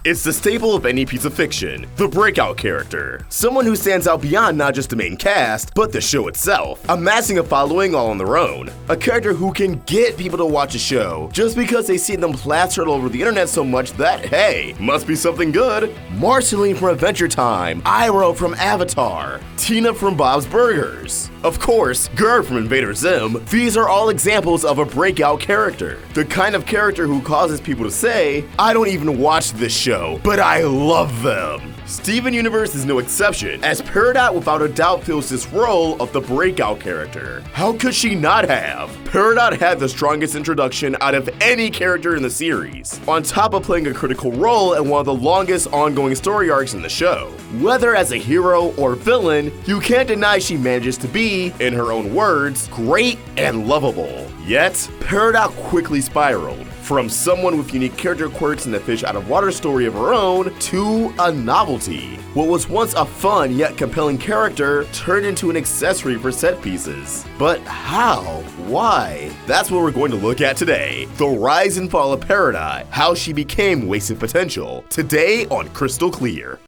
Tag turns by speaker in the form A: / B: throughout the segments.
A: It's the staple of any piece of fiction, the breakout character. Someone who stands out beyond not just the main cast, but the show itself, amassing a following all on their own. A character who can get people to watch a show just because they see them plastered all over the internet so much that, hey, must be something good. Marceline from Adventure Time, Iroh from Avatar, Tina from Bob's Burgers. Of course, Gur from Invader Zim. These are all examples of a breakout character. The kind of character who causes people to say, I don't even watch this show, but I love them. Steven Universe is no exception, as Peridot without a doubt fills this role of the breakout character. How could she not have? Peridot had the strongest introduction out of any character in the series, on top of playing a critical role in one of the longest ongoing story arcs in the show. Whether as a hero or villain, you can't deny she manages to be, in her own words, great and lovable. Yet, Peridot quickly spiraled, from someone with unique character quirks and a fish out of water story of her own, to a novelty. What was once a fun yet compelling character turned into an accessory for set pieces. But how? Why? That's what we're going to look at today. The rise and fall of Peridot, how she became wasted potential. Today on Crystal Clear.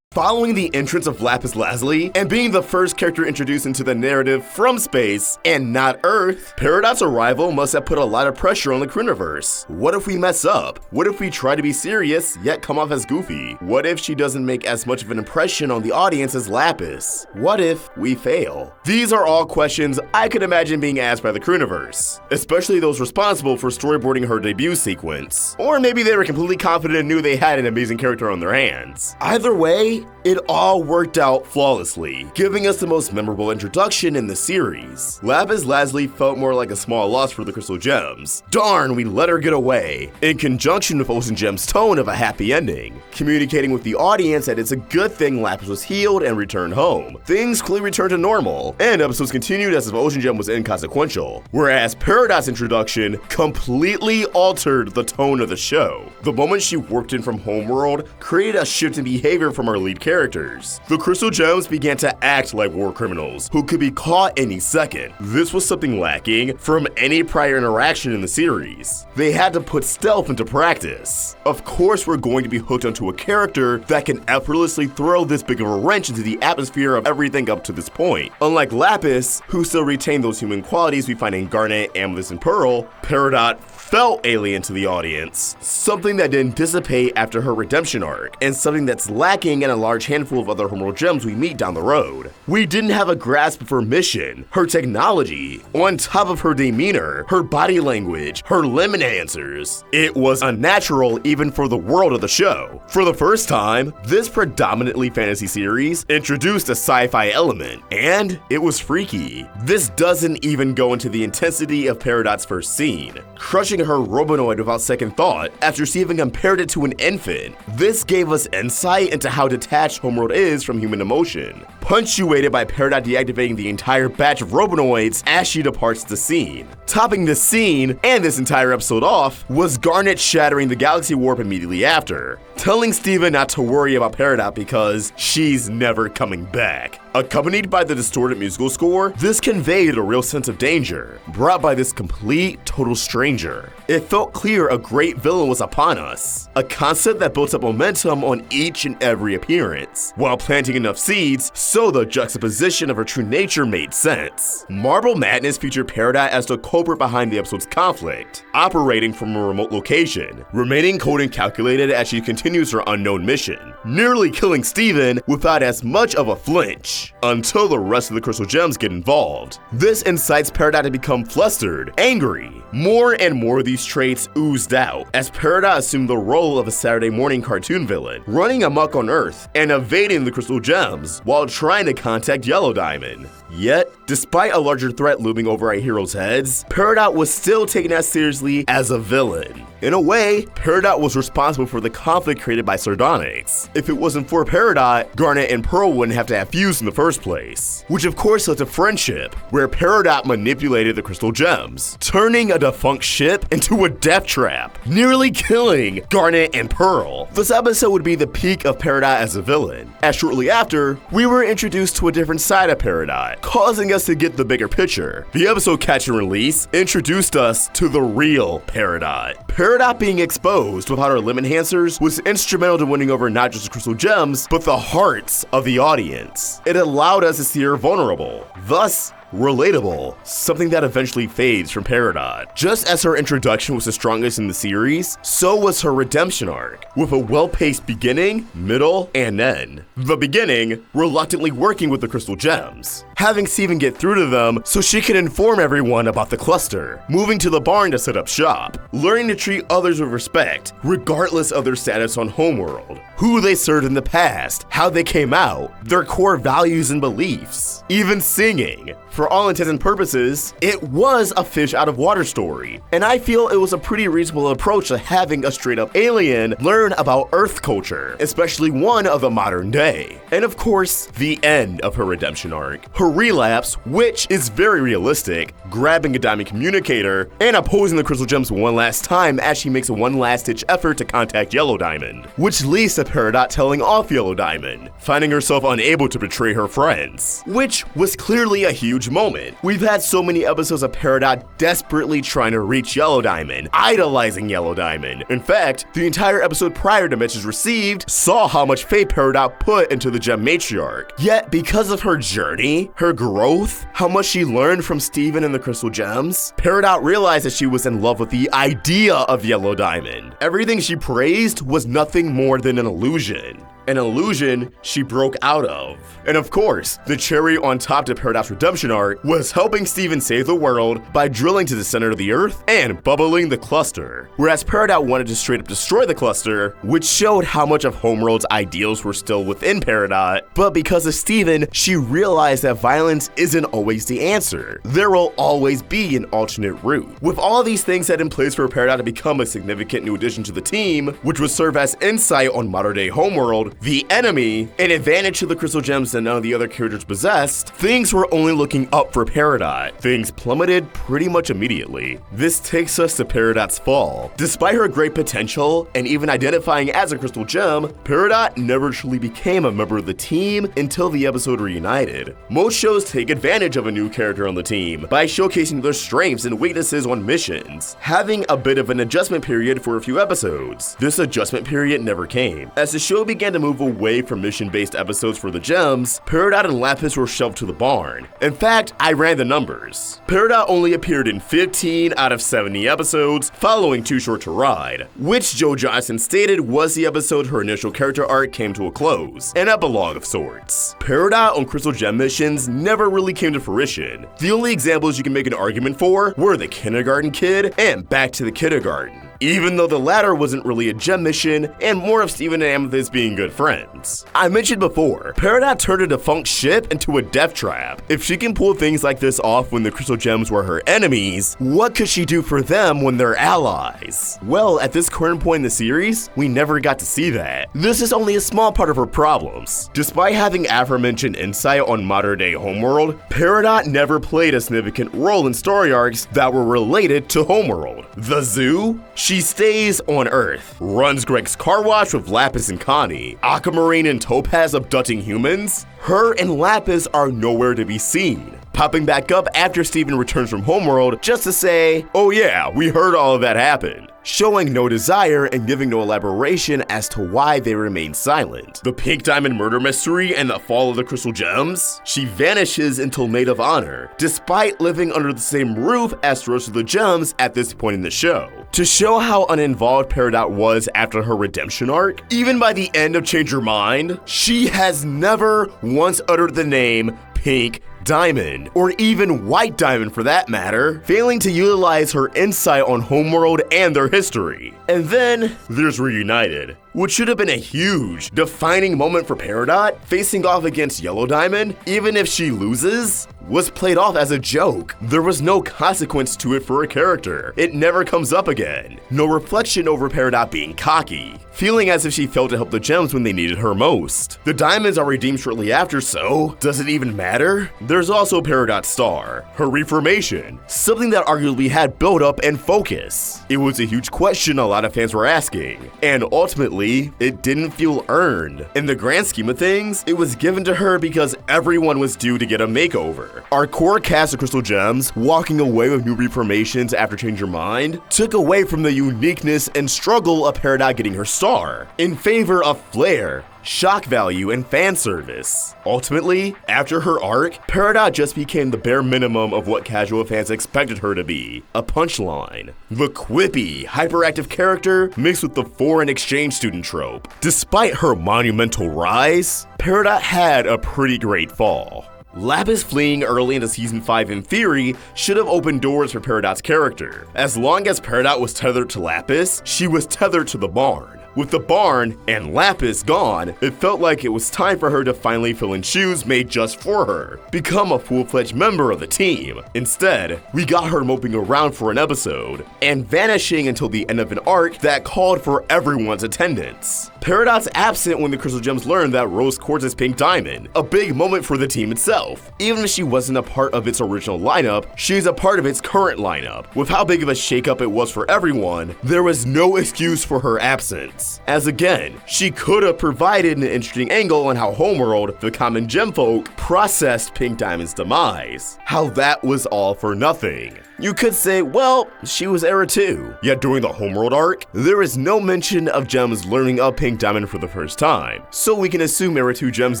A: Following the entrance of Lapis Lazuli and being the first character introduced into the narrative from space and not Earth, Peridot's arrival must have put a lot of pressure on the Crewniverse. What if we mess up? What if we try to be serious yet come off as goofy? What if she doesn't make as much of an impression on the audience as Lapis? What if we fail? These are all questions I could imagine being asked by the Crewniverse, especially those responsible for storyboarding her debut sequence. Or maybe they were completely confident and knew they had an amazing character on their hands. Either way, it all worked out flawlessly, giving us the most memorable introduction in the series. Lapis Lazuli felt more like a small loss for the Crystal Gems. Darn, we let her get away, in conjunction with Ocean Gem's tone of a happy ending, communicating with the audience that it's a good thing Lapis was healed and returned home. Things clearly returned to normal, and episodes continued as if Ocean Gem was inconsequential, whereas Peridot's introduction completely altered the tone of the show. The moment she warped in from Homeworld created a shift in behavior from our lead characters. The Crystal Gems began to act like war criminals who could be caught any second. This was something lacking from any prior interaction in the series. They had to put stealth into practice. Of course, we're going to be hooked onto a character that can effortlessly throw this big of a wrench into the atmosphere of everything up to this point. Unlike Lapis, who still retained those human qualities we find in Garnet, Amethyst, and Pearl, Peridot felt alien to the audience, something that didn't dissipate after her redemption arc, and something that's lacking in a large handful of other Homeworld gems we meet down the road. We didn't have a grasp of her mission, her technology, on top of her demeanor, her body language, her lemon answers. It was unnatural even for the world of the show. For the first time, this predominantly fantasy series introduced a sci-fi element, and it was freaky. This doesn't even go into the intensity of Peridot's first scene, crushing her Robonoid without second thought after Steven compared it to an infant. This gave us insight into how detached Homeworld is from human emotion, punctuated by Peridot deactivating the entire batch of Robonoids as she departs the scene. Topping this scene, and this entire episode off, was Garnet shattering the galaxy warp immediately after, telling Steven not to worry about Peridot because she's never coming back. Accompanied by the distorted musical score, this conveyed a real sense of danger, brought by this complete, total stranger. It felt clear a great villain was upon us, a concept that built up momentum on each and every appearance, while planting enough seeds so the juxtaposition of her true nature made sense. Marble Madness featured Peridot as the culprit behind the episode's conflict, operating from a remote location, remaining cold and calculated as she continues her unknown mission, nearly killing Steven without as much of a flinch, until the rest of the Crystal Gems get involved. This incites Peridot to become flustered, angry. More and more of these traits oozed out, as Peridot assumed the role of a Saturday morning cartoon villain, running amok on Earth and evading the Crystal Gems while trying to contact Yellow Diamond. Yet, despite a larger threat looming over our heroes' heads, Peridot was still taken as seriously as a villain. In a way, Peridot was responsible for the conflict created by Sardonyx. If it wasn't for Peridot, Garnet and Pearl wouldn't have to have fused in the first place, which of course led to friendship, where Peridot manipulated the Crystal Gems, turning a defunct ship into a death trap, nearly killing Garnet and Pearl. This episode would be the peak of Peridot as a villain, as shortly after, we were introduced to a different side of Peridot. Peridot, causing us to get the bigger picture. The episode Catch and Release introduced us to the real Peridot. Peridot being exposed without her limb enhancers was instrumental to winning over not just the crystal gems, but the hearts of the audience. It allowed us to see her vulnerable, thus relatable, something that eventually fades from Peridot. Just as her introduction was the strongest in the series, so was her redemption arc, with a well-paced beginning, middle, and end. The beginning, reluctantly working with the crystal gems, having Steven get through to them so she can inform everyone about the cluster, moving to the barn to set up shop, learning to treat others with respect, regardless of their status on Homeworld, who they served in the past, how they came out, their core values and beliefs, even singing. For all intents and purposes, it was a fish out of water story, and I feel it was a pretty reasonable approach to having a straight up alien learn about Earth culture, especially one of the modern day. And of course, the end of her redemption arc, her relapse, which is very realistic, grabbing a diamond communicator and opposing the crystal gems one last time as she makes a one last ditch effort to contact Yellow Diamond, which leads to Peridot telling off Yellow Diamond, finding herself unable to betray her friends, which was clearly a huge moment. We've had so many episodes of Peridot desperately trying to reach Yellow Diamond, idolizing Yellow Diamond. In fact, the entire episode prior to message received saw how much faith Peridot put into the gem matriarch. Yet, because of her journey, her growth, how much she learned from Steven and the crystal gems, Peridot realized that she was in love with the idea of Yellow Diamond. Everything she praised was nothing more than an illusion. An illusion she broke out of. And of course, the cherry on top to Peridot's redemption arc was helping Steven save the world by drilling to the center of the Earth and bubbling the cluster. Whereas Peridot wanted to straight up destroy the cluster, which showed how much of Homeworld's ideals were still within Peridot, but because of Steven, she realized that violence isn't always the answer. There will always be an alternate route. With all of these things set in place for Peridot to become a significant new addition to the team, which would serve as insight on modern day Homeworld, the enemy, an advantage to the crystal gems that none of the other characters possessed, things were only looking up for Peridot. Things plummeted pretty much immediately. This takes us to Peridot's fall. Despite her great potential and even identifying as a crystal gem, Peridot never truly became a member of the team until the episode Reunited. Most shows take advantage of a new character on the team by showcasing their strengths and weaknesses on missions, having a bit of an adjustment period for a few episodes. This adjustment period never came. As the show began to move away from mission-based episodes for the gems, Peridot and Lapis were shelved to the barn. In fact, I ran the numbers. Peridot only appeared in 15 out of 70 episodes, following Too Short to Ride, which Joe Johnson stated was the episode her initial character arc came to a close, an epilogue of sorts. Peridot on Crystal Gem missions never really came to fruition. The only examples you can make an argument for were the Kindergarten Kid and Back to the Kindergarten, even though the latter wasn't really a gem mission and more of Steven and Amethyst being good friends. I mentioned before, Peridot turned a defunct ship into a death trap. If she can pull things like this off when the crystal gems were her enemies, what could she do for them when they're allies? Well, at this current point in the series, we never got to see that. This is only a small part of her problems. Despite having aforementioned insight on modern day Homeworld, Peridot never played a significant role in story arcs that were related to Homeworld. The zoo? She stays on Earth, runs Greg's car wash with Lapis and Connie, Aquamarine and Topaz abducting humans. Her and Lapis are nowhere to be seen, popping back up after Steven returns from Homeworld just to say, oh yeah, we heard all of that happen, showing no desire and giving no elaboration as to why they remain silent. The Pink Diamond murder mystery and the fall of the crystal gems? She vanishes until Maid of Honor, despite living under the same roof as the rest of the gems at this point in the show. To show how uninvolved Peridot was after her redemption arc, even by the end of Change Your Mind, she has never once uttered the name Pink Diamond, or even White Diamond for that matter, failing to utilize her insight on Homeworld and their history. And then there's Reunited, which should have been a huge, defining moment for Peridot. Facing off against Yellow Diamond, even if she loses, was played off as a joke. There was no consequence to it for a character. It never comes up again. No reflection over Peridot being cocky, feeling as if she failed to help the gems when they needed her most. The diamonds are redeemed shortly after, so does it even matter? There's also Peridot's star, her reformation, something that arguably had build up and focus. It was a huge question a lot of fans were asking, and ultimately Honestly, it didn't feel earned. In the grand scheme of things, it was given to her because everyone was due to get a makeover. Our core cast of Crystal Gems, walking away with new reformations after Change Your Mind, took away from the uniqueness and struggle of Peridot getting her star, in favor of flair, shock value, and fan service. Ultimately, after her arc, Peridot just became the bare minimum of what casual fans expected her to be, a punchline. The quippy, hyperactive character mixed with the foreign exchange student trope. Despite her monumental rise, Peridot had a pretty great fall. Lapis fleeing early into Season 5 in theory should have opened doors for Peridot's character. As long as Peridot was tethered to Lapis, she was tethered to the barn. With the barn and Lapis gone, it felt like it was time for her to finally fill in shoes made just for her, become a full-fledged member of the team. Instead, we got her moping around for an episode, and vanishing until the end of an arc that called for everyone's attendance. Peridot's absent when the Crystal Gems learned that Rose Quartz's Pink Diamond, a big moment for the team itself. Even if she wasn't a part of its original lineup, she's a part of its current lineup. With how big of a shakeup it was for everyone, there was no excuse for her absence. As again, she could have provided an interesting angle on how Homeworld, the common gem folk, processed Pink Diamond's demise. How that was all for nothing. You could say, well, she was Era 2. Yet during the Homeworld arc, there is no mention of Gems learning of Pink Diamond for the first time. So we can assume Era 2 Gems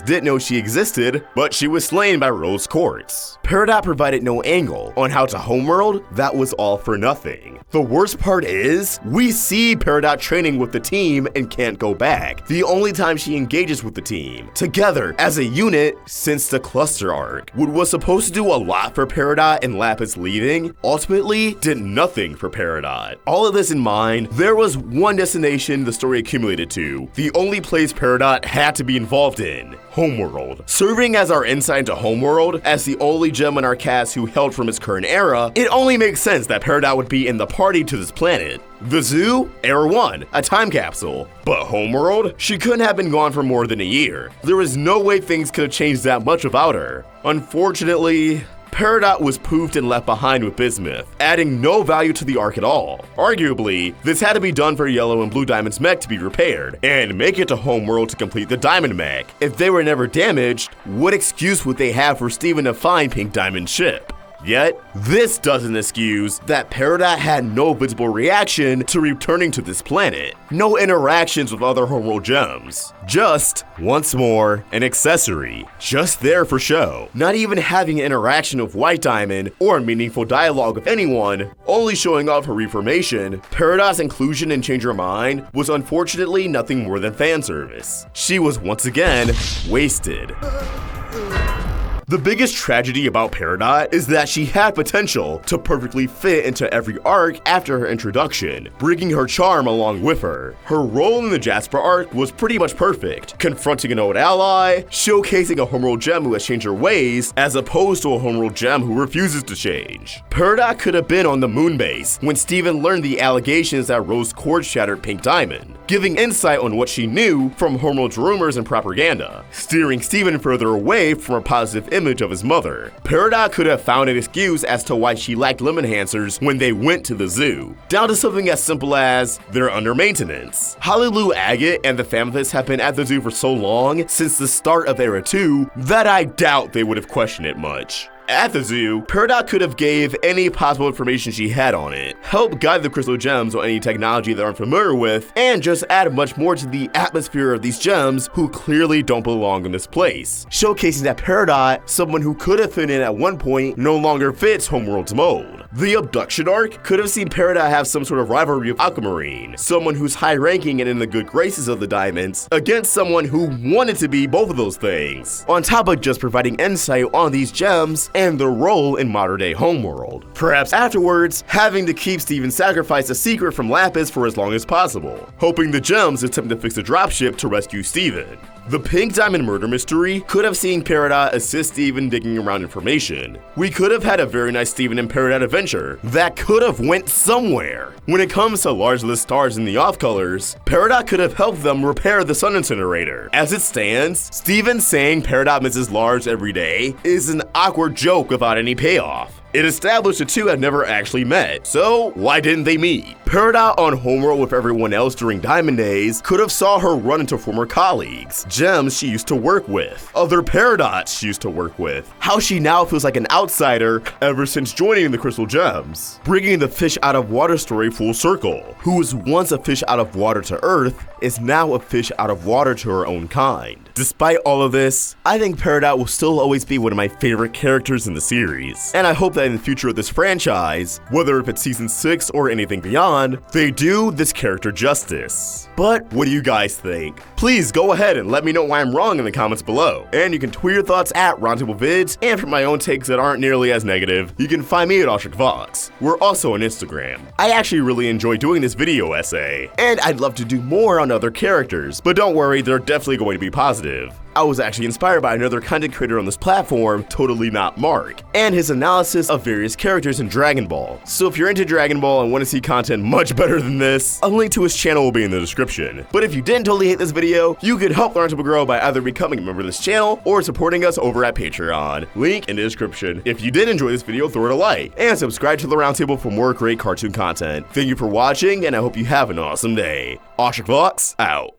A: didn't know she existed, but she was slain by Rose Quartz. Peridot provided no angle on how to Homeworld, that was all for nothing. The worst part is, we see Peridot training with the team and can't go back. The only time she engages with the team, together as a unit, since the Cluster arc. What was supposed to do a lot for Peridot and Lapis leaving, ultimately did nothing for Peridot. All of this in mind, there was one destination the story accumulated to, the only place Peridot had to be involved in, Homeworld. Serving as our insight into Homeworld, as the only gem in our cast who held from its current era, it only makes sense that Peridot would be in the party to this planet. The zoo? Era 1, a time capsule. But Homeworld? She couldn't have been gone for more than a year. There was no way things could have changed that much about her. Unfortunately, Peridot was poofed and left behind with Bismuth, adding no value to the arc at all. Arguably, this had to be done for Yellow and Blue Diamond's mech to be repaired, and make it to Homeworld to complete the Diamond mech. If they were never damaged, what excuse would they have for Steven to find Pink Diamond's ship? Yet, this doesn't excuse that Peridot had no visible reaction to returning to this planet. No interactions with other Homeworld gems. Just, once more, an accessory. Just there for show. Not even having an interaction with White Diamond or meaningful dialogue with anyone, only showing off her reformation, Peridot's inclusion in Change Your Mind was unfortunately nothing more than fan service. She was once again wasted. The biggest tragedy about Peridot is that she had potential to perfectly fit into every arc after her introduction, bringing her charm along with her. Her role in the Jasper arc was pretty much perfect, confronting an old ally, showcasing a Homeworld gem who has changed her ways, as opposed to a Homeworld gem who refuses to change. Peridot could have been on the moon base when Steven learned the allegations that Rose Quartz shattered Pink Diamond, giving insight on what she knew from Homeworld's rumors and propaganda, steering Steven further away from a positive image of his mother. Peridot could have found an excuse as to why she lacked limb enhancers when they went to the zoo, down to something as simple as they're under maintenance. Hallelujah Agate and the Famethus have been at the zoo for so long since the start of Era 2 that I doubt they would have questioned it much. At the zoo, Peridot could have gave any possible information she had on it, help guide the Crystal Gems on any technology they're unfamiliar with, and just add much more to the atmosphere of these gems who clearly don't belong in this place, showcasing that Peridot, someone who could have fit in at one point, no longer fits Homeworld's mold. The abduction arc could have seen Peridot have some sort of rivalry with Aquamarine, someone who's high-ranking and in the good graces of the Diamonds, against someone who wanted to be both of those things, on top of just providing insight on these gems and their role in modern-day Homeworld. Perhaps afterwards, having to keep Steven sacrifice a secret from Lapis for as long as possible, hoping the gems attempt to fix the dropship to rescue Steven. The Pink Diamond murder mystery could have seen Peridot assist Steven digging around information. We could have had a very nice Steven and Peridot adventure that could have went somewhere. When it comes to large-list stars in the off-colors, Peridot could have helped them repair the Sun Incinerator. As it stands, Steven saying Peridot misses Lars every day is an awkward joke without any payoff. It established the two had never actually met, so why didn't they meet? Peridot on homeworld with everyone else during Diamond Days could have saw her run into former colleagues, gems she used to work with, other Peridots she used to work with, how she now feels like an outsider ever since joining the Crystal Gems, bringing the fish out of water story full circle. Who was once a fish out of water to Earth is now a fish out of water to her own kind. Despite all of this, I think Peridot will still always be one of my favorite characters in the series, and I hope that in the future of this franchise, whether if it's season 6 or anything beyond, they do this character justice. But what do you guys think? Please go ahead and let me know why I'm wrong in the comments below, and you can tweet your thoughts at Roundtable Vids, and for my own takes that aren't nearly as negative, you can find me at OstricVox. We're also on Instagram. I actually really enjoy doing this video essay, and I'd love to do more on other characters, but don't worry, they're definitely going to be positive. I was actually inspired by another content creator on this platform, Totally Not Mark, and his analysis of various characters in Dragon Ball. So if you're into Dragon Ball and want to see content much better than this, a link to his channel will be in the description. But if you didn't totally hate this video, you could help the Roundtable grow by either becoming a member of this channel or supporting us over at Patreon. Link in the description. If you did enjoy this video, throw it a like, and subscribe to the Roundtable for more great cartoon content. Thank you for watching, and I hope you have an awesome day. OstricVox, out.